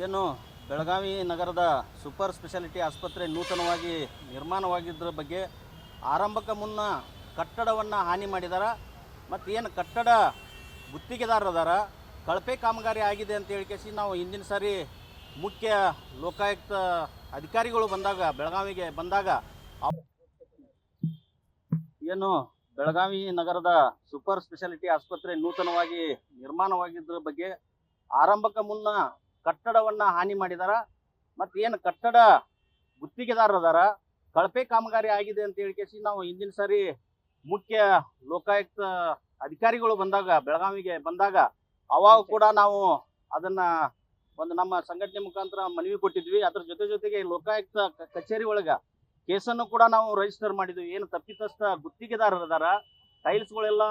ಏನು ಬೆಳಗಾವಿ ನಗರದ super speciality ಆಸ್ಪತ್ರೆ ನೂತನವಾಗಿ ನಿರ್ಮಾಣವಾಗಿದ್ದರ ಬಗ್ಗೆ ಆರಂಭಕ್ಕೆ ಮುನ್ನ ಕಟ್ಟಡವನ್ನು ಹಾನಿ ಮಾಡಿದಾರ ಮತ್ತು ಏನು ಕಟ್ಟಡ ಗುತ್ತಿಗೆದಾರದಾರ ಕಳಪೆ ಕಾಮಗಾರಿ ಆಗಿದೆ ಅಂತ ಹೇಳಿಕೆಸಿ ನಾವು ಹಿಂದಿನ ಸಾರಿ ಮುಖ್ಯ ಲೋಕಾಯುಕ್ತ ಅಧಿಕಾರಿಗಳು ಬಂದಾಗ ಬೆಳಗಾವಿಗೆ ಬಂದಾಗ ಏನು ಬೆಳಗಾವಿ ನಗರದ ಸೂಪರ್ ಸ್ಪೆಷಾಲಿಟಿ ಆಸ್ಪತ್ರೆ ನೂತನವಾಗಿ ನಿರ್ಮಾಣವಾಗಿದ್ದರ ಬಗ್ಗೆ ಆರಂಭಕ್ಕೆ ಮುನ್ನ ಕಟ್ಟಡವನ್ನು ಹಾನಿ ಮಾಡಿದಾರ ಮತ್ತು ಏನು ಕಟ್ಟಡ ಗುತ್ತಿಗೆದಾರದಾರ ಕಳಪೆ ಕಾಮಗಾರಿ ಆಗಿದೆ ಅಂತ ಹೇಳಿಕೆಸಿ ನಾವು ಹಿಂದಿನ ಸಾರಿ ಮುಖ್ಯ ಲೋಕಾಯುಕ್ತ ಅಧಿಕಾರಿಗಳು ಬಂದಾಗ ಬೆಳಗಾವಿಗೆ ಬಂದಾಗ ಅವಾಗ ಕೂಡ ನಾವು ಅದನ್ನು ಒಂದು ನಮ್ಮ ಸಂಘಟನೆ ಮುಖಾಂತರ ಮನವಿ ಕೊಟ್ಟಿದ್ವಿ. ಅದ್ರ ಜೊತೆಗೆ ಲೋಕಾಯುಕ್ತ ಕಚೇರಿ ಒಳಗೆ ಕೇಸನ್ನು ಕೂಡ ನಾವು ರಿಜಿಸ್ಟರ್ ಮಾಡಿದ್ವಿ. ಏನು ತಪ್ಪಿತಸ್ಥ ಗುತ್ತಿಗೆದಾರರದಾರ ಟೈಲ್ಸ್ಗಳೆಲ್ಲ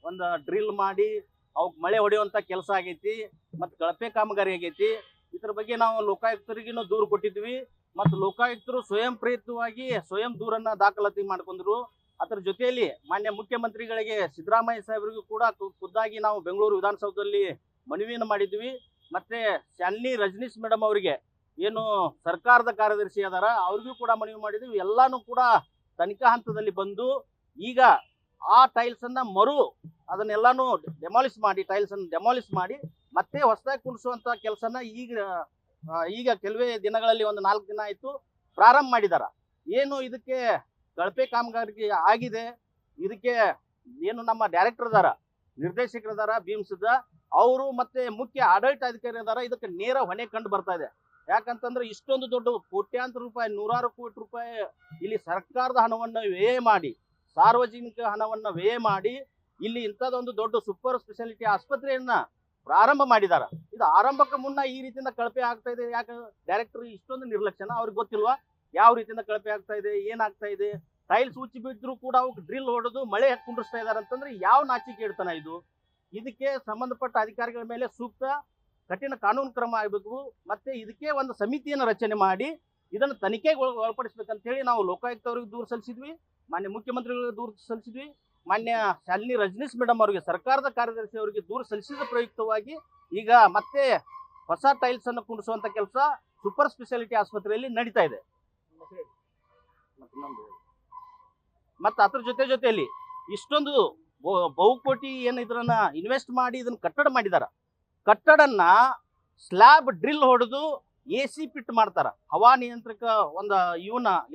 ಒಂದು ಡ್ರಿಲ್ ಮಾಡಿ ಅವಕ್ಕೆ ಮಳೆ ಹೊಡೆಯುವಂಥ ಕೆಲಸ ಆಗೈತಿ ಮತ್ತು ಕಳಪೆ ಕಾಮಗಾರಿ ಆಗೈತಿ. ಇದ್ರ ಬಗ್ಗೆ ನಾವು ಲೋಕಾಯುಕ್ತರಿಗೂ ದೂರು ಕೊಟ್ಟಿದ್ವಿ ಮತ್ತು ಲೋಕಾಯುಕ್ತರು ಸ್ವಯಂ ಪ್ರೇರಿತವಾಗಿ ಸ್ವಯಂ ದೂರನ್ನು ದಾಖಲಾತಿ ಮಾಡ್ಕೊಂಡ್ರು. ಅದರ ಜೊತೆಯಲ್ಲಿ ಮಾನ್ಯ ಮುಖ್ಯಮಂತ್ರಿಗಳಿಗೆ ಸಿದ್ದರಾಮಯ್ಯ ಸಾಹೇಬರಿಗೂ ಕೂಡ ಖುದ್ದಾಗಿ ನಾವು ಬೆಂಗಳೂರು ವಿಧಾನಸೌಧದಲ್ಲಿ ಮನವಿಯನ್ನು ಮಾಡಿದ್ವಿ. ಮತ್ತು ಶಾಲಿನಿ ರಜನೀಶ್ ಮೇಡಮ್ ಅವರಿಗೆ ಏನು ಸರ್ಕಾರದ ಕಾರ್ಯದರ್ಶಿ ಅದಾರ ಅವ್ರಿಗೂ ಕೂಡ ಮನವಿ ಮಾಡಿದ್ವಿ. ಎಲ್ಲಾನು ಕೂಡ ತನಿಖಾ ಹಂತದಲ್ಲಿ ಬಂದು ಈಗ ಆ ಟೈಲ್ಸನ್ನು ಅದನ್ನೆಲ್ಲಾನು ಟೈಲ್ಸನ್ನು ಡೆಮಾಲಿಷ್ ಮಾಡಿ ಮತ್ತೆ ಹೊಸದಾಗಿ ಕುಣಿಸುವಂಥ ಕೆಲಸನ ಈಗ ಕೆಲವೇ ದಿನಗಳಲ್ಲಿ ಒಂದು 4 ದಿನ ಆಯಿತು ಪ್ರಾರಂಭ ಮಾಡಿದಾರ. ಏನು ಇದಕ್ಕೆ ಕಳಪೆ ಕಾಮಗಾರಿ ಆಗಿದೆ, ಇದಕ್ಕೆ ಏನು ನಮ್ಮ ಡೈರೆಕ್ಟರ್ ಅದಾರ, ನಿರ್ದೇಶಕರದಾರ ಭೀಮ್ಸದ ಅವರು ಮತ್ತೆ ಮುಖ್ಯ ಆಡಳಿತಾಧಿಕಾರಿ ಅದಾರ, ಇದಕ್ಕೆ ನೇರ ಹೊಣೆ ಕಂಡು ಬರ್ತಾ ಇದೆ. ಯಾಕಂತಂದ್ರೆ ಇಷ್ಟೊಂದು ದೊಡ್ಡ ಕೋಟ್ಯಾಂತರ ರೂಪಾಯಿ, 100 ಕೋಟಿ ರೂಪಾಯಿ ಇಲ್ಲಿ ಸರ್ಕಾರದ ಹಣವನ್ನು ವ್ಯಯ ಮಾಡಿ, ಸಾರ್ವಜನಿಕ ಹಣವನ್ನು ವ್ಯಯ ಮಾಡಿ ಇಲ್ಲಿ ಇಂಥದ್ದೊಂದು ದೊಡ್ಡ ಸೂಪರ್ ಸ್ಪೆಷಾಲಿಟಿ ಆಸ್ಪತ್ರೆಯನ್ನ ಪ್ರಾರಂಭ ಮಾಡಿದಾರ. ಇದು ಆರಂಭಕ್ಕೆ ಮುನ್ನ ಈ ರೀತಿಯಿಂದ ಕಳಪೆ ಆಗ್ತಾ ಇದೆ. ಯಾಕೆ ಡೈರೆಕ್ಟರ್ ಇಷ್ಟೊಂದು ನಿರ್ಲಕ್ಷ್ಯನ ಅವ್ರಿಗೆ ಗೊತ್ತಿಲ್ವಾ ಯಾವ ರೀತಿಯಿಂದ ಕಳಪೆ ಆಗ್ತಾ ಇದೆ, ಏನಾಗ್ತಾ ಇದೆ? ಟೈಲ್ಸ್ ಉಚ್ಚಿ ಬಿದ್ದರೂ ಕೂಡ ಅವಕ್ಕೆ ಡ್ರಿಲ್ ಹೊಡೆದು ಮಳೆ ಕುಂಡಿಸ್ತಾ ಇದಾರೆ ಅಂತಂದ್ರೆ ಯಾವ ನಾಚಿಕೆ ಇಡ್ತಾನ ಇದು? ಇದಕ್ಕೆ ಸಂಬಂಧಪಟ್ಟ ಅಧಿಕಾರಿಗಳ ಮೇಲೆ ಸೂಕ್ತ ಕಠಿಣ ಕಾನೂನು ಕ್ರಮ ಆಗಬೇಕು. ಮತ್ತೆ ಇದಕ್ಕೆ ಒಂದು ಸಮಿತಿಯನ್ನು ರಚನೆ ಮಾಡಿ ಇದನ್ನು ತನಿಖೆಗೆ ಒಳಪಡಿಸ್ಬೇಕಂತ ಹೇಳಿ ನಾವು ಲೋಕಾಯುಕ್ತವ್ರಿಗೆ ದೂರು ಸಲ್ಲಿಸಿದ್ವಿ, ಮಾನ್ಯ ಮುಖ್ಯಮಂತ್ರಿಗಳಿಗೆ ದೂರು ಸಲ್ಲಿಸಿದ್ವಿ, ಮಾನ್ಯ ಶಾಲಿನಿ ರಜನೀಶ್ ಮೇಡಮ್ ಅವರಿಗೆ ಸರ್ಕಾರದ ಕಾರ್ಯದರ್ಶಿ ಅವರಿಗೆ ದೂರು ಸಲ್ಲಿಸಿದ ಪ್ರಯುಕ್ತವಾಗಿ ಈಗ ಮತ್ತೆ ಹೊಸ ಟೈಲ್ಸ್ ಅನ್ನು ಕುಣಿಸುವಂತ ಕೆಲಸ ಸೂಪರ್ ಸ್ಪೆಷಾಲಿಟಿ ಆಸ್ಪತ್ರೆಯಲ್ಲಿ ನಡೀತಾ ಇದೆ. ಮತ್ತು ಅದ್ರ ಜೊತೆಯಲ್ಲಿ ಇಷ್ಟೊಂದು ಬಹುಕೋಟಿ ಏನು ಇದನ್ನ ಇನ್ವೆಸ್ಟ್ ಮಾಡಿ ಇದನ್ನ ಕಟ್ಟಡ ಮಾಡಿದಾರ. ಕಟ್ಟಡನ್ನ ಸ್ಲ್ಯಾಬ್ ಡ್ರಿಲ್ ಹೊಡೆದು AC ಪಿಟ್ ಮಾಡ್ತಾರ. ಹವಾ ನಿಯಂತ್ರಕ ಒಂದು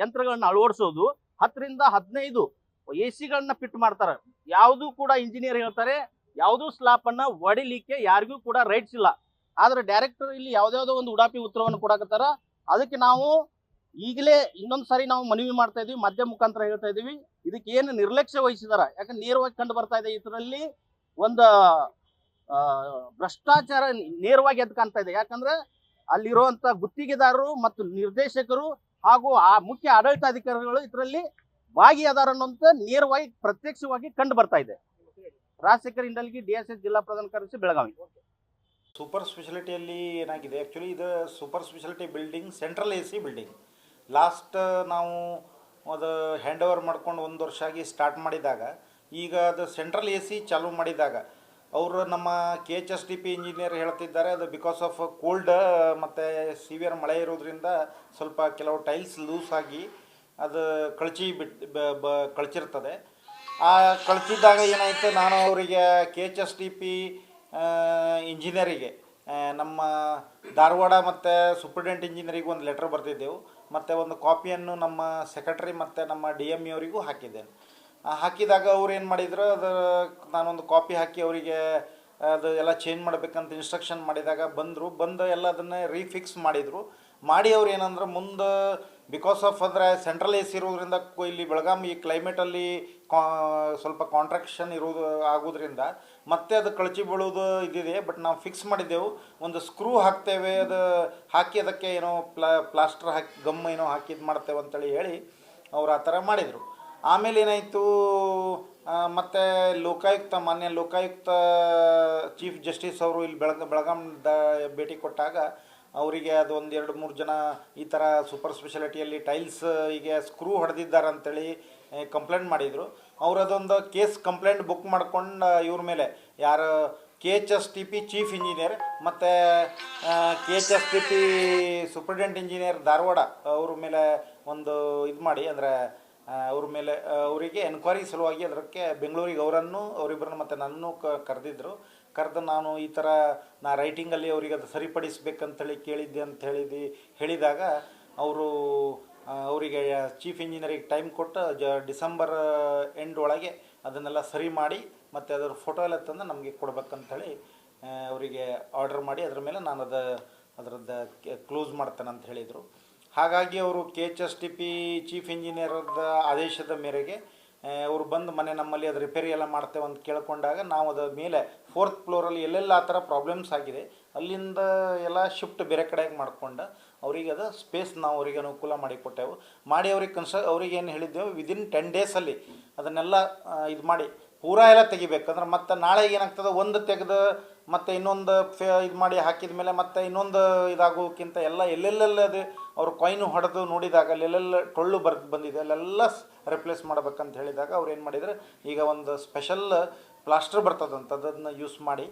ಯಂತ್ರಗಳನ್ನ ಅಳವಡಿಸೋದು 10 ರಿಂದ 15 AC ಪಿಟ್ ಮಾಡ್ತಾರ. ಯಾವುದೂ ಕೂಡ ಇಂಜಿನಿಯರ್ ಹೇಳ್ತಾರೆ ಯಾವುದೂ ಸ್ಲ್ಯಾಬ್ ಅನ್ನ ಒಡಿಲಿಕ್ಕೆ ಯಾರಿಗೂ ಕೂಡ ರೈಟ್ಸ್ ಇಲ್ಲ. ಆದ್ರೆ ಡೈರೆಕ್ಟರ್ ಇಲ್ಲಿ ಯಾವ್ದಾವುದೋ ಒಂದು ಉಡಾಪಿ ಉತ್ತರವನ್ನು ಕೊಡಕತ್ತಾರ. ಅದಕ್ಕೆ ನಾವು ಈಗಲೇ ಇನ್ನೊಂದು ಸಾರಿ ನಾವು ಮನವಿ ಮಾಡ್ತಾ ಇದೀವಿ, ಮಾಧ್ಯಮ ಮುಖಾಂತರ ಹೇಳ್ತಾ ಇದೀವಿ, ಇದಕ್ಕೆ ಏನು ನಿರ್ಲಕ್ಷ್ಯ ವಹಿಸಿದಾರ. ಯಾಕಂದ್ರೆ ನೇರವಾಗಿ ಕಂಡು ಬರ್ತಾ ಇದೆ ಇದರಲ್ಲಿ ಒಂದು ಭ್ರಷ್ಟಾಚಾರ ನೇರವಾಗಿ ಎದ್ದು ಕಾಣ್ತಾ ಇದೆ. ಯಾಕಂದ್ರೆ ಅಲ್ಲಿರುವಂತ ಗುತ್ತಿಗೆದಾರರು ಮತ್ತು ನಿರ್ದೇಶಕರು ಹಾಗೂ ಆ ಮುಖ್ಯ ಆಡಳಿತಾಧಿಕಾರಿಗಳು ಇದರಲ್ಲಿ ಭಾಗಿಯಾದಾರ ಅನ್ನೋಂತ ನೇರವಾಗಿ ಪ್ರತ್ಯಕ್ಷವಾಗಿ ಕಂಡು ಬರ್ತಾ ಇದೆ. ರಾಜಶೇಖರ್ ಇಂಡಲ್ಗಿ, DSS ಜಿಲ್ಲಾ ಪ್ರಧಾನ ಕಾರ್ಯದರ್ಶಿ, ಬೆಳಗಾವಿ. ಸೂಪರ್ ಸ್ಪೆಷಾಲಿಟಿಯಲ್ಲಿ ಏನಾಗಿದೆ, ಆ್ಯಕ್ಚುಲಿ ಇದು super speciality building central AC building. Last ನಾವು ಅದು ಹ್ಯಾಂಡ್ ಓವರ್ ಮಾಡ್ಕೊಂಡು 1 ವರ್ಷ ಆಗಿ ಸ್ಟಾರ್ಟ್ ಮಾಡಿದಾಗ ಈಗ ಅದು ಸೆಂಟ್ರಲ್ AC ಚಾಲೂ ಮಾಡಿದಾಗ ಅವರು ನಮ್ಮ KHSDP ಇಂಜಿನಿಯರ್ ಹೇಳ್ತಿದ್ದಾರೆ ಅದು ಬಿಕಾಸ್ ಆಫ್ ಕೋಲ್ಡ್ ಮತ್ತು ಸಿವಿಯರ್ ಮಳೆ ಇರೋದ್ರಿಂದ ಸ್ವಲ್ಪ ಕೆಲವು ಟೈಲ್ಸ್ ಲೂಸ್ ಆಗಿ ಅದು ಕಳಚಿರ್ತದೆ. ಆ ಕಳಚಿದ್ದಾಗ ಏನಾಯಿತು, ನಾನು ಅವರಿಗೆ KHSDP ಇಂಜಿನಿಯರಿಗೆ ನಮ್ಮ ಧಾರವಾಡ ಮತ್ತು ಸೂಪರ್ಡೆಂಟ್ ಇಂಜಿನಿಯರಿಗೆ ಒಂದು ಲೆಟ್ರ್ ಬರೆದಿದ್ದೆವು. ಮತ್ತು ಒಂದು ಕಾಪಿಯನ್ನು ನಮ್ಮ ಸೆಕ್ರೆಟರಿ ಮತ್ತು ನಮ್ಮ DME ಅವರಿಗೂ ಹಾಕಿದ್ದೇನೆ. ಹಾಕಿದಾಗ ಅವ್ರು ಏನು ಮಾಡಿದ್ರು, ಅದು ನಾನೊಂದು ಕಾಪಿ ಹಾಕಿ ಅವರಿಗೆ ಅದು ಎಲ್ಲ ಚೇಂಜ್ ಮಾಡಬೇಕಂತ ಇನ್ಸ್ಟ್ರಕ್ಷನ್ ಮಾಡಿದಾಗ ಬಂದು ಎಲ್ಲ ಅದನ್ನು ರೀಫಿಕ್ಸ್ ಮಾಡಿದರು. ಮಾಡಿ ಅವ್ರು ಏನಂದ್ರೆ ಮುಂದೆ ಬಿಕಾಸ್ ಆಫ್ ಅಂದರೆ ಸೆಂಟ್ರಲ್ AC ಇರೋದ್ರಿಂದ ಇಲ್ಲಿ ಬೆಳಗಾವಿ ಈ ಕ್ಲೈಮೇಟಲ್ಲಿ ಸ್ವಲ್ಪ ಕಾಂಟ್ರಾಕ್ಷನ್ ಆಗೋದ್ರಿಂದ ಮತ್ತೆ ಅದು ಕಳಚಿ ಬೀಳೋದು ಇದಿದೆ. ಬಟ್ ನಾವು ಫಿಕ್ಸ್ ಮಾಡಿದ್ದೆವು, ಒಂದು ಸ್ಕ್ರೂ ಹಾಕ್ತೇವೆ, ಅದು ಹಾಕಿ ಅದಕ್ಕೆ ಏನೋ ಪ್ಲಾಸ್ಟರ್ ಹಾಕಿ ಗಮ್ ಏನೋ ಹಾಕಿದ್ದು ಮಾಡ್ತೇವೆ ಅಂತೇಳಿ ಹೇಳಿ ಅವ್ರು ಆ ಥರ ಮಾಡಿದರು. ಆಮೇಲೆ ಏನಾಯಿತು, ಮತ್ತು ಮಾನ್ಯ ಲೋಕಾಯುಕ್ತ ಚೀಫ್ ಜಸ್ಟಿಸ್ ಅವರು ಇಲ್ಲಿ ಬೆಳಗಾಂದ ಭೇಟಿ ಕೊಟ್ಟಾಗ ಅವರಿಗೆ ಅದು 1-2-3 ಜನ ಈ ಥರ ಸೂಪರ್ ಸ್ಪೆಷಾಲಿಟಿಯಲ್ಲಿ ಟೈಲ್ಸ್ ಹೀಗೆ ಸ್ಕ್ರೂ ಹೊಡೆದಿದ್ದಾರೆ ಅಂತೇಳಿ ಕಂಪ್ಲೇಂಟ್ ಮಾಡಿದರು. ಅವರು ಅದೊಂದು ಕಂಪ್ಲೇಂಟ್ ಬುಕ್ ಮಾಡ್ಕೊಂಡು ಇವ್ರ ಮೇಲೆ ಯಾರು KHSTP ಚೀಫ್ ಇಂಜಿನಿಯರ್ ಮತ್ತು KHSTP ಸೂಪರ್ಡೆಂಟ್ ಇಂಜಿನಿಯರ್ ಧಾರವಾಡ ಅವ್ರ ಮೇಲೆ ಒಂದು ಇದು ಮಾಡಿ ಅಂದರೆ ಅವ್ರ ಮೇಲೆ ಅವರಿಗೆ ಎನ್ಕ್ವೈರಿ ಸಲುವಾಗಿ ಅದಕ್ಕೆ ಬೆಂಗಳೂರಿಗೆ ಅವರಿಬ್ಬರನ್ನು ಮತ್ತು ನನ್ನನ್ನು ಕರೆದಿದ್ದರು. ಕರೆದು ನಾನು ಈ ಥರ ರೈಟಿಂಗಲ್ಲಿ ಅವರಿಗೆ ಅದು ಸರಿಪಡಿಸ್ಬೇಕಂತೇಳಿ ಕೇಳಿದ್ದೆ ಹೇಳಿದಾಗ ಅವರು ಅವರಿಗೆ ಚೀಫ್ ಇಂಜಿನಿಯರಿಗೆ ಟೈಮ್ ಕೊಟ್ಟು ಡಿಸೆಂಬರ್ ಎಂಡ್ ಒಳಗೆ ಅದನ್ನೆಲ್ಲ ಸರಿ ಮಾಡಿ ಮತ್ತು ಅದರ ಫೋಟೋ ಎಲ್ಲ ತಂದು ನಮಗೆ ಕೊಡ್ಬೇಕಂತೇಳಿ ಅವರಿಗೆ ಆರ್ಡರ್ ಮಾಡಿ ಅದರ ಮೇಲೆ ನಾನು ಅದರದ್ದು ಕ್ಲೋಸ್ ಮಾಡ್ತೇನೆ ಅಂತ ಹೇಳಿದರು. ಹಾಗಾಗಿ ಅವರು KHSTP ಚೀಫ್ ಇಂಜಿನಿಯರ್ದ ಆದೇಶದ ಮೇರೆಗೆ ಅವರು ಬಂದು ಮನೆ ನಮ್ಮಲ್ಲಿ ಅದು ರಿಪೇರಿ ಎಲ್ಲ ಮಾಡ್ತೇವೆ ಅಂತ ಕೇಳ್ಕೊಂಡಾಗ ನಾವು ಅದರ ಮೇಲೆ 4th ಫ್ಲೋರಲ್ಲಿ ಎಲ್ಲೆಲ್ಲ ಆ ಥರ ಪ್ರಾಬ್ಲಮ್ಸ್ ಆಗಿದೆ ಅಲ್ಲಿಂದ ಎಲ್ಲ ಶಿಫ್ಟ್ ಬೇರೆ ಕಡೆಗೆ ಮಾಡ್ಕೊಂಡು ಅವರಿಗೆ ಅದು ಸ್ಪೇಸ್ ನಾವು ಅವರಿಗೆ ಅನುಕೂಲ ಮಾಡಿಕೊಟ್ಟೆವು. ಮಾಡಿ ಅವ್ರಿಗೆ ಅವ್ರಿಗೆ ಏನು ಹೇಳಿದ್ದೆವು, ವಿದಿನ್ 10 ಡೇಸಲ್ಲಿ ಅದನ್ನೆಲ್ಲ ಇದು ಮಾಡಿ ಪೂರಾ ಎಲ್ಲ ತೆಗಿಬೇಕಂದ್ರೆ ಮತ್ತು ನಾಳೆ ಏನಾಗ್ತದೆ ಒಂದು ತೆಗೆದು ಮತ್ತು ಇನ್ನೊಂದು ಇದು ಮಾಡಿ ಹಾಕಿದ ಮೇಲೆ ಮತ್ತು ಇನ್ನೊಂದು ಇದಾಗೋಕ್ಕಿಂತ ಎಲ್ಲೆಲ್ಲೆಲ್ಲ ಅದು ಅವ್ರು ಕಾಯಿನು ಹೊಡೆದು ನೋಡಿದಾಗ ಅಲ್ಲೆಲ್ಲ ಟೊಳ್ಳು ಬಂದಿದೆ ಅಲ್ಲೆಲ್ಲ ರಿಪ್ಲೇಸ್ ಮಾಡ್ಬೇಕಂತ ಹೇಳಿದಾಗ ಅವ್ರು ಏನು ಮಾಡಿದ್ರು, ಈಗ ಒಂದು ಸ್ಪೆಷಲ್ ಪ್ಲಾಸ್ಟರ್ ಬರ್ತದಂತ ಅದನ್ನು ಯೂಸ್ ಮಾಡಿ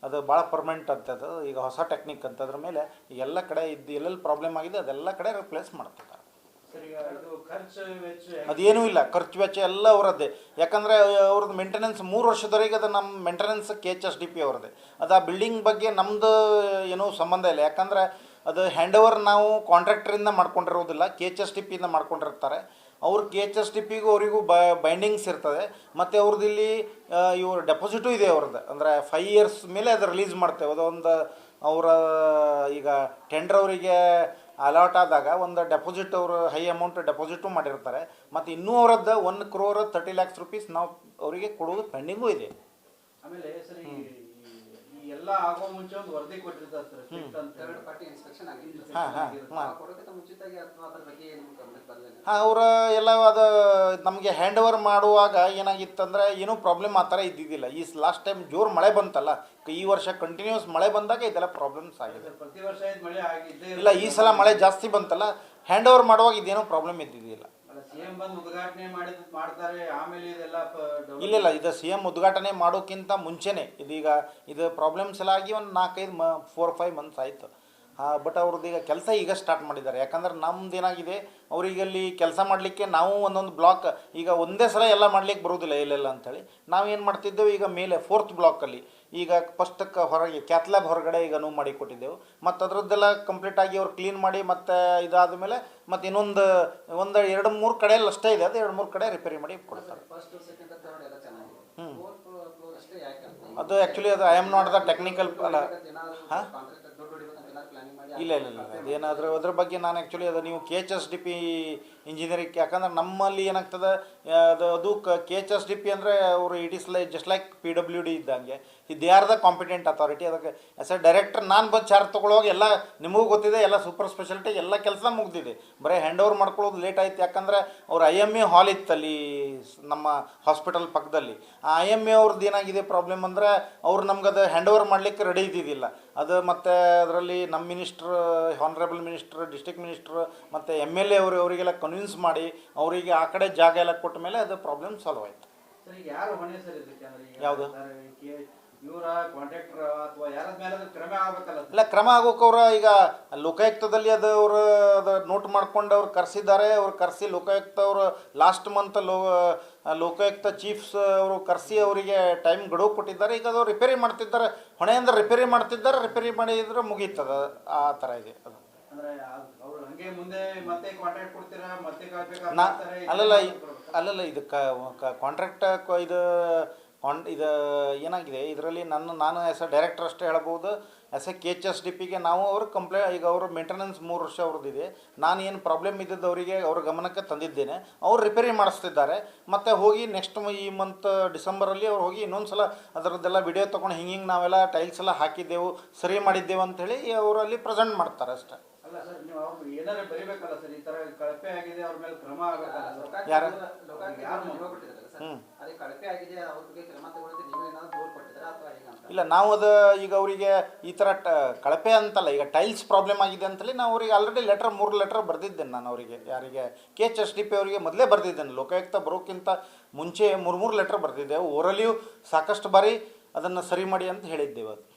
ಅದು ಭಾಳ ಪರ್ಮನೆಂಟ್ ಅಂತದು ಈಗ ಹೊಸ ಟೆಕ್ನಿಕ್ ಅಂತ ಅದ್ರ ಮೇಲೆ ಎಲ್ಲ ಕಡೆ ಎಲ್ಲೆಲ್ಲಿ ಪ್ರಾಬ್ಲಮ್ ಆಗಿದೆ ಅದೆಲ್ಲ ಕಡೆ ರಿಪ್ಲೇಸ್ ಮಾಡ್ತಿದ್ದಾರೆ. ಅದೇನೂ ಇಲ್ಲ, ಖರ್ಚು ವೆಚ್ಚ ಎಲ್ಲ ಅವರದ್ದೇ. ಯಾಕಂದರೆ ಅವ್ರದ್ದು ಮೇಂಟೆನೆನ್ಸ್ 3 ವರ್ಷದವರೆಗೆ ಅದು ನಮ್ಮ ಮೇಂಟೆನೆನ್ಸ್ KHSTP ಅವ್ರದ್ದೇ. ಅದು ಆ ಬಿಲ್ಡಿಂಗ್ ಬಗ್ಗೆ ನಮ್ಮದು ಏನೂ ಸಂಬಂಧ ಇಲ್ಲ. ಯಾಕಂದರೆ ಅದು ಹ್ಯಾಂಡ್ ಓವರ್ ನಾವು ಕಾಂಟ್ರಾಕ್ಟರಿಂದ ಮಾಡ್ಕೊಂಡಿರೋದಿಲ್ಲ, KHSTPಯಿಂದ ಮಾಡ್ಕೊಂಡಿರ್ತಾರೆ. ಅವ್ರು KHSTPಗೂ ಅವರಿಗೂ ಬೈಂಡಿಂಗ್ಸ್ ಇರ್ತದೆ ಮತ್ತು ಅವ್ರದ್ದು ಇಲ್ಲಿ ಇವ್ರ ಡೆಪಾಸಿಟು ಇದೆ ಅವ್ರದ್ದು. ಅಂದರೆ 5 ಇಯರ್ಸ್ ಮೇಲೆ ಅದು ರಿಲೀಸ್ ಮಾಡ್ತೇವೆ. ಅದೊಂದು ಅವರ ಈಗ ಟೆಂಡರ್ ಅವರಿಗೆ ಅಲಾಟ್ ಆದಾಗ ಒಂದು ಡೆಪಾಸಿಟ್ ಅವರು ಹೈ ಅಮೌಂಟ್ ಡೆಪಾಸಿಟು ಮಾಡಿರ್ತಾರೆ ಮತ್ತು ಇನ್ನೂ ಅವರದ್ದು 1 crore 30 lakhs rupees ನಾವು ಅವರಿಗೆ ಕೊಡೋದು ಪೆಂಡಿಂಗೂ ಇದೆ. ಆಮೇಲೆ ಸರಿ ಈ ಎಲ್ಲ ಆಗೋ ಮುಂಚೆ ಒಂದು ವರದಿ ಕೊಟ್ಟಿರ್ತಾರೆ ಸರ್, ಥರ್ಡ್ ಪಾರ್ಟಿ ಇನ್ಸ್ಪೆಕ್ಷನ್ ಆಗಿರುತ್ತೆ. ಅವರ ಎಲ್ಲ ಅದು ನಮಗೆ ಹ್ಯಾಂಡ್ ಓವರ್ ಮಾಡುವಾಗ ಏನಾಗಿತ್ತಂದರೆ ಏನೂ ಪ್ರಾಬ್ಲಮ್ ಆ ಥರ ಇದ್ದಿದ್ದಿಲ್ಲ. ಈ ಲಾಸ್ಟ್ ಟೈಮ್ ಜೋರು ಮಳೆ ಬಂತಲ್ಲ, ಈ ವರ್ಷ ಕಂಟಿನ್ಯೂಸ್ ಮಳೆ ಬಂದಾಗ ಇದೆಲ್ಲ ಪ್ರಾಬ್ಲಮ್ಸ್ ಆಗಿದೆ. ಪ್ರತಿ ವರ್ಷ ಮಳೆ ಆಗಿದೆ ಇಲ್ಲ, ಈ ಸಲ ಮಳೆ ಜಾಸ್ತಿ ಬಂತಲ್ಲ, ಹ್ಯಾಂಡ್ ಓವರ್ ಮಾಡುವಾಗ ಇದೇನೂ ಪ್ರಾಬ್ಲಮ್ ಇದ್ದಿದ್ದಿಲ್ಲ. CM ಬಂದು ಉದ್ಘಾಟನೆ ಮಾಡ್ತಾರೆ ಆಮೇಲೆ ಇದೆಲ್ಲ ಇಲ್ಲ, ಇದು CM ಉದ್ಘಾಟನೆ ಮಾಡೋಕ್ಕಿಂತ ಮುಂಚೆನೇ ಇದು ಪ್ರಾಬ್ಲಮ್ಸ್ ಎಲ್ಲ ಆಗಿ ಒಂದು 4-5 ಮಂತ್ಸ್ ಆಯಿತು. ಬಟ್ ಅವ್ರದ್ದು ಈಗ ಕೆಲಸ ಈಗ ಸ್ಟಾರ್ಟ್ ಮಾಡಿದ್ದಾರೆ. ಯಾಕಂದ್ರೆ ನಮ್ದು ಏನಾಗಿದೆ, ಅವರಿಗಲ್ಲಿ ಕೆಲಸ ಮಾಡಲಿಕ್ಕೆ ನಾವು ಒಂದೊಂದು ಬ್ಲಾಕ್ ಈಗ ಒಂದೇ ಸಲ ಎಲ್ಲ ಮಾಡಲಿಕ್ಕೆ ಬರೋದಿಲ್ಲ ಎಲ್ಲೆಲ್ಲ ಅಂಥೇಳಿ ನಾವೇನು ಮಾಡ್ತಿದ್ದೆವು, ಈಗ ಮೇಲೆ 4th ಬ್ಲಾಕಲ್ಲಿ ಈಗ ಫಸ್ಟಕ್ಕೆ ಹೊರಗೆ ಕ್ಯಾಥ್ಲ್ಯಾಬ್ ಹೊರಗಡೆ ಈಗ ನಾವು ಮಾಡಿ ಕೊಟ್ಟಿದ್ದೆವು. ಮತ್ತು ಅದರದ್ದೆಲ್ಲ ಕಂಪ್ಲೀಟಾಗಿ ಅವ್ರು ಕ್ಲೀನ್ ಮಾಡಿ ಮತ್ತು ಇದಾದ ಮೇಲೆ ಮತ್ತು ಇನ್ನೊಂದು 2-3 ಕಡೆಯಲ್ಲಿ ಅಷ್ಟೇ ಇದೆ, ಅದು 2-3 ಕಡೆ ರಿಪೇರಿ ಮಾಡಿ ಕೊಡ್ತಾರೆ. ಅದು ಆ್ಯಕ್ಚುಲಿ ಅದು I am not the technical ಅಲ್ಲ. ಹಾಂ, ಇಲ್ಲ ಅದೇನಾದರೂ ಅದ್ರ ಬಗ್ಗೆ ನಾನು ಆ್ಯಕ್ಚುಲಿ ಅದು ನೀವು KHSTP ಇಂಜಿನಿಯರಿಂಗ್, ಯಾಕಂದ್ರೆ ನಮ್ಮಲ್ಲಿ ಏನಾಗ್ತದೆ ಅದು KHSTP ಅಂದರೆ ಅವರು it is just like PWD ಇದ್ದಂಗೆ. They are the competent authority. ಅದಕ್ಕೆ ಆ್ಯಸ್ ಎ ಡೈರೆಕ್ಟರ್ ನಾನು ಬಂದು ಚಾರ್ಜ್ ತೊಗೊಳುವಾಗ ಎಲ್ಲ ನಿಮಗೂ ಗೊತ್ತಿದೆ, ಎಲ್ಲ ಸೂಪರ್ ಸ್ಪೆಷಾಲಿಟಿ ಎಲ್ಲ ಕೆಲಸ ಮುಗ್ದಿದೆ. ಬರೀ ಹ್ಯಾಂಡ್ ಓವರ್ ಮಾಡ್ಕೊಳ್ಳೋದು ಲೇಟ್ ಆಯ್ತು. ಯಾಕಂದರೆ ಅವ್ರು IMA ಹಾಲ್ ಇತ್ತಲ್ಲಿ ನಮ್ಮ ಹಾಸ್ಪಿಟಲ್ ಪಕ್ಕದಲ್ಲಿ. ಆ IMA ಅವ್ರದ್ದು ಏನಾಗಿದೆ ಪ್ರಾಬ್ಲಮ್ ಅಂದರೆ ಅವ್ರು ನಮ್ಗೆ ಅದು ಹ್ಯಾಂಡ್ ಓವರ್ ಮಾಡಲಿಕ್ಕೆ ರೆಡಿ ಇದ್ದಿದ್ದಿಲ್ಲ. ಅದು ಮತ್ತು ಅದರಲ್ಲಿ ನಮ್ಮ minister, honourable minister, district minister ಮತ್ತು MLA ಅವರಿಗೆಲ್ಲ ಕನ್ವಿನ್ಸ್ ಮಾಡಿ ಅವರಿಗೆ ಆ ಕಡೆ ಜಾಗ ಎಲ್ಲ ಕೊಟ್ಟ ಮೇಲೆ ಅದು ಪ್ರಾಬ್ಲಮ್ ಸಾಲ್ವ್ ಆಯಿತು. ಯಾರು ಹೊಣೆ ಸರ್ ಇದಕ್ಕೆ? ಯಾವುದು ಇವರ ಕಾಂಟ್ರಾಕ್ಟರ್ ಅಥವಾ ಯಾರ ಮೇಲೆ ಕ್ರಮ ಆಗಬೇಕಲ್ಲ? ಇಲ್ಲ, ಕ್ರಮ ಆಗೋಕೆ ಅವ್ರು ಈಗ ಲೋಕಾಯುಕ್ತದಲ್ಲಿ ಅದು ಅವರು ಅದು ನೋಟ್ ಮಾಡ್ಕೊಂಡು ಅವ್ರು ಕರೆಸಿದ್ದಾರೆ. ಅವ್ರು ಕರೆಸಿ ಲೋಕಾಯುಕ್ತ ಅವರು ಲಾಸ್ಟ್ ಮಂತ್ ಲೋಕಾಯುಕ್ತ ಚೀಫ್ಸ್ ಅವರು ಕರೆಸಿ ಅವರಿಗೆ ಟೈಮ್ ಗಡುವು ಕೊಟ್ಟಿದ್ದಾರೆ. ಈಗ ಅದು ರಿಪೇರಿ ಮಾಡ್ತಿದ್ದಾರೆ. ಹೊಣೆ ಅಂದ್ರೆ ರಿಪೇರಿ ಮಾಡ್ತಿದ್ದಾರೆ. ರಿಪೇರಿ ಮಾಡಿದ್ರೆ ಮುಗೀತದ, ಆ ಥರ ಇದೆ ಅದು. ಅಲ್ಲಲ್ಲ ಇದು ಕಾಂಟ್ರಾಕ್ಟ್ ಇದು ಏನಾಗಿದೆ ಇದರಲ್ಲಿ ನಾನು ಆ್ಯಸ್ ಎ ಡೈರೆಕ್ಟರ್ ಅಷ್ಟೇ ಹೇಳ್ಬೋದು. ಆ್ಯಸ್ ಎ KHSTPಗೆ ನಾವು ಅವರು ಈಗ ಅವರು ಮೇಂಟೆನೆನ್ಸ್ 3 ವರ್ಷ ಅವ್ರದ್ದಿದೆ. ನಾನು ಏನು ಪ್ರಾಬ್ಲಮ್ ಇದ್ದದ್ದು ಅವರಿಗೆ ಅವ್ರ ಗಮನಕ್ಕೆ ತಂದಿದ್ದೇನೆ. ಅವ್ರು ರಿಪೇರಿ ಮಾಡಿಸ್ತಿದ್ದಾರೆ. ಮತ್ತು ಹೋಗಿ ನೆಕ್ಸ್ಟ್ ಈ ಮಂತ್ ಡಿಸೆಂಬರಲ್ಲಿ ಅವ್ರು ಹೋಗಿ ಇನ್ನೊಂದು ಸಲ ಅದರದ್ದೆಲ್ಲ ವಿಡಿಯೋ ತೊಗೊಂಡು ಹಿಂಗೆ ನಾವೆಲ್ಲ ಟೈಲ್ಸ್ ಎಲ್ಲ ಹಾಕಿದ್ದೆವು, ಸರಿ ಮಾಡಿದ್ದೆವು ಅಂಥೇಳಿ ಅವರು ಅಲ್ಲಿ ಪ್ರೆಸೆಂಟ್ ಮಾಡ್ತಾರೆ ಅಷ್ಟೇ. ಅಲ್ಲ ಸರ್, ನೀವು ಅವ್ರು ಏನಾದ್ರು ಬರೀಬೇಕಲ್ಲ ಸರ್, ಈ ಥರ ಕಳಪೆ ಆಗಿದೆ ಅವ್ರ ಮೇಲೆ ಕ್ರಮ ಆಗಬೇಕಲ್ಲ? ಯಾರು ಇಲ್ಲ, ನಾವು ಅದು ಈಗ ಅವರಿಗೆ ಈ ಥರ ಕಳಪೆ ಅಂತಲ್ಲ, ಈಗ ಟೈಲ್ಸ್ ಪ್ರಾಬ್ಲಮ್ ಆಗಿದೆ ಅಂತೇಳಿ ನಾವು ಅವ್ರಿಗೆ ಆಲ್ರೆಡಿ 3 ಲೆಟರ್ ಬರೆದಿದ್ದೇನೆ. ನಾನು ಅವರಿಗೆ ಯಾರಿಗೆ KHSTP ಅವರಿಗೆ ಮೊದಲೇ ಬರೆದಿದ್ದೇನೆ. ಲೋಕಾಯುಕ್ತ ಬರೋಕ್ಕಿಂತ ಮುಂಚೆ 3 ಲೆಟರ್ ಬರೆದಿದ್ದೆವು. ಓರಲಿಯೂ ಸಾಕಷ್ಟು ಬಾರಿ ಅದನ್ನು ಸರಿ ಮಾಡಿ ಅಂತ ಹೇಳಿದ್ದೇವೆ ಅದು.